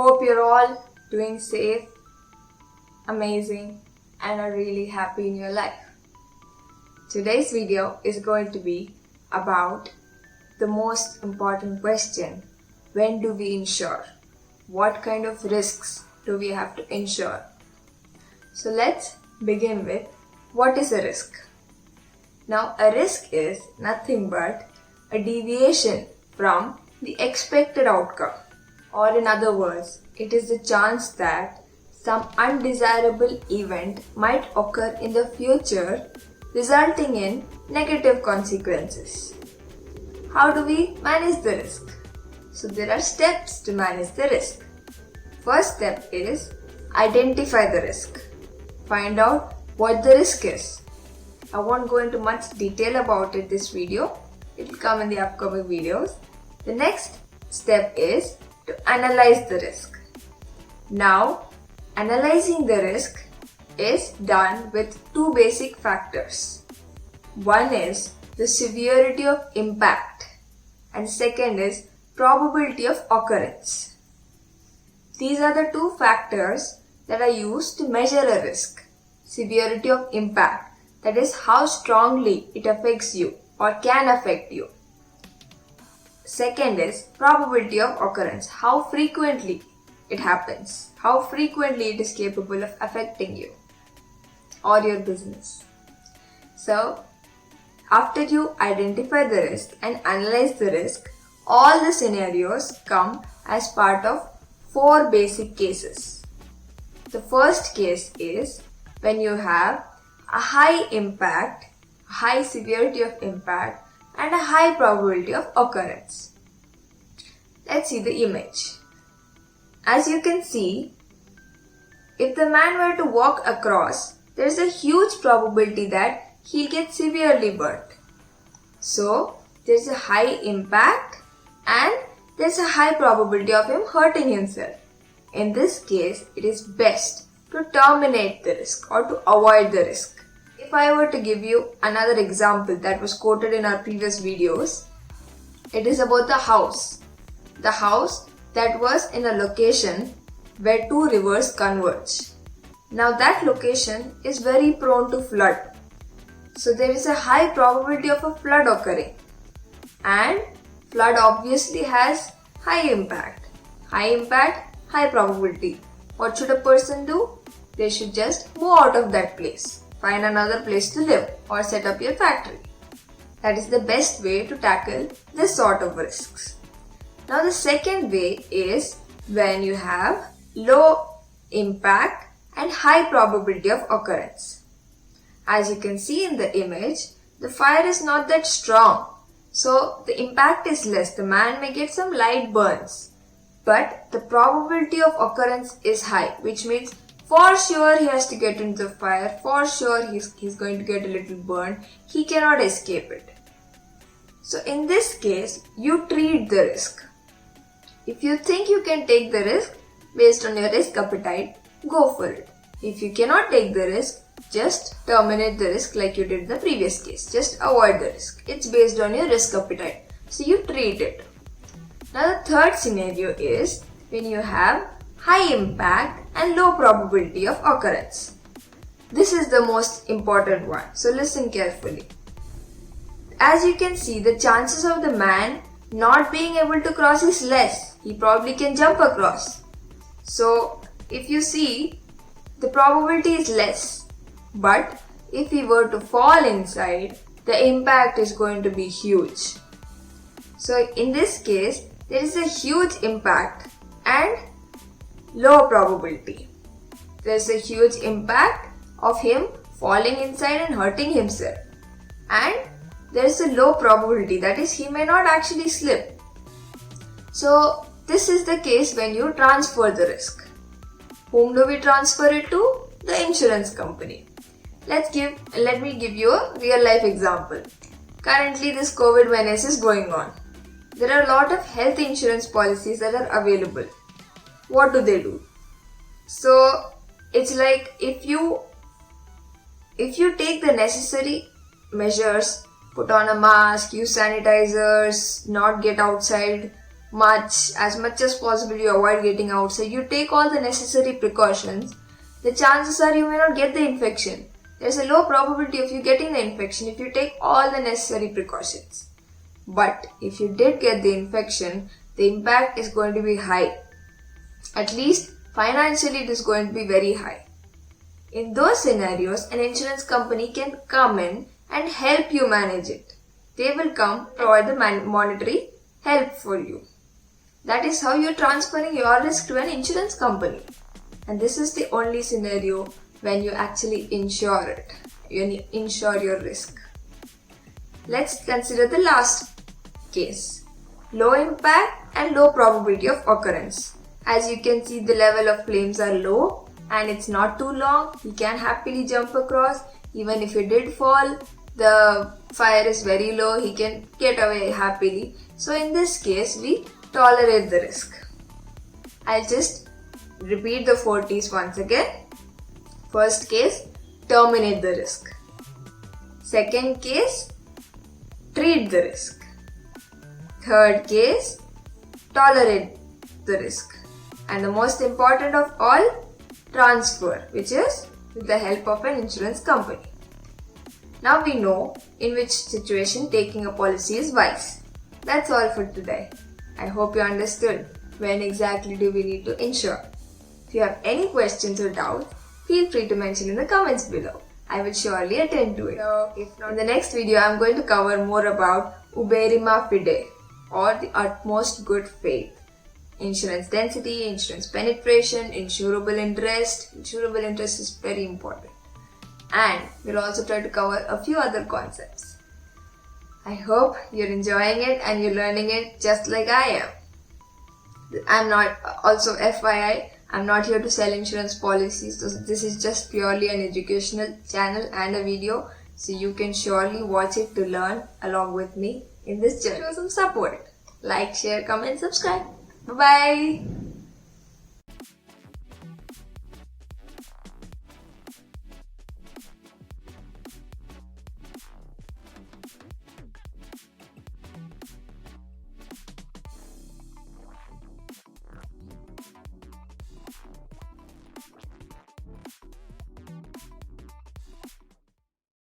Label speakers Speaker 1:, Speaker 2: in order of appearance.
Speaker 1: Hope you're all doing safe, amazing, and are really happy in your life. Today's video is going to be about the most important question: when do we insure? What kind of risks do we have to insure? So let's begin with what is a risk. Now, a risk is nothing but a deviation from the expected outcome, or in other words, it is the chance that some undesirable event might occur in the future, resulting in negative consequences. How do we manage the risk? So there are steps to manage the risk. First step is identify the risk. Find out what the risk is. I won't go into much detail about it this video. It will come in the upcoming videos. The next step is to analyze the risk. Now, analyzing the risk is done with two basic factors. One is the severity of impact, and second is probability of occurrence. These are the two factors that are used to measure a risk. Severity of impact, that is how strongly it affects you or can affect you. Second is probability of occurrence, how frequently it happens, how frequently it is capable of affecting you or your business. So, after you identify the risk and analyze the risk, all the scenarios come as part of four basic cases. The first case is when you have a high impact, high severity of impact, and a high probability of occurrence. Let's see the image. As you can see, if the man were to walk across, there is a huge probability that he'll get severely burnt. So, there is a high impact and there is a high probability of him hurting himself. In this case, it is best to terminate the risk or to avoid the risk. If I were to give you another example that was quoted in our previous videos, it is about the house. The house that was in a location where two rivers converge. Now that location is very prone to flood. So there is a high probability of a flood occurring. And flood obviously has high impact. High impact, high probability. What should a person do? They should just move out of that place. Find another place to live or set up your factory. That is the best way to tackle this sort of risks. Now the second way is when you have low impact and high probability of occurrence. As you can see in the image, the fire is not that strong. So the impact is less. The man may get some light burns. But the probability of occurrence is high, which means for sure he has to get into the fire. For sure he's going to get a little burn. He cannot escape it. So in this case, you treat the risk. If you think you can take the risk based on your risk appetite, go for it. If you cannot take the risk, just terminate the risk like you did in the previous case. Just avoid the risk. It's based on your risk appetite. So you treat it. Now the third scenario is when you have high impact and low probability of occurrence. This is the most important one. So listen carefully. As you can see, the chances of the man not being able to cross is less. He probably can jump across. So if you see, the probability is less. But if he were to fall inside, the impact is going to be huge. So in this case, there is a huge impact and low probability. There is a huge impact of him falling inside and hurting himself. And there is a low probability, that is, he may not actually slip. So this is the case when you transfer the risk. Whom do we transfer it to? The insurance company. Let me give you a real life example. Currently this COVID menace is going on. There are a lot of health insurance policies that are available. What do? So it's like if you take the necessary measures, put on a mask, use sanitizers, not get outside as much as possible you avoid getting outside, you take all the necessary precautions, the chances are you may not get the infection. There's a low probability of you getting the infection if you take all the necessary precautions. But if you did get the infection, the impact is going to be high. At least financially it is going to be very high. In those scenarios, an insurance company can come in and help you manage it. They will come provide the monetary help for you. That is how you're transferring your risk to an insurance company. And this is the only scenario when you actually insure it. You insure your risk. Let's consider the last case. Low impact and low probability of occurrence. As you can see, the level of flames are low and it's not too long. You can happily jump across. Even if you did fall, the fire is very low. He can get away happily. So in this case, we tolerate the risk. I'll just repeat the 4 T's once again. First case, terminate the risk. Second case, treat the risk. Third case, tolerate the risk. And the most important of all, transfer, which is with the help of an insurance company. Now we know in which situation taking a policy is wise. That's all for today. I hope you understood when exactly do we need to insure. If you have any questions or doubts, feel free to mention in the comments below. I will surely attend to it. If not, in the next video, I am going to cover more about uberrima fide, or the utmost good faith. Insurance density, insurance penetration, insurable interest. Insurable interest is very important. And we'll also try to cover a few other concepts. I hope you're enjoying it and you're learning it just like I am. I'm not, also FYI, I'm not here to sell insurance policies. This is just purely an educational channel and a video. So you can surely watch it to learn along with me in this journey. Show some support. Like, share, comment, subscribe. Bye-bye.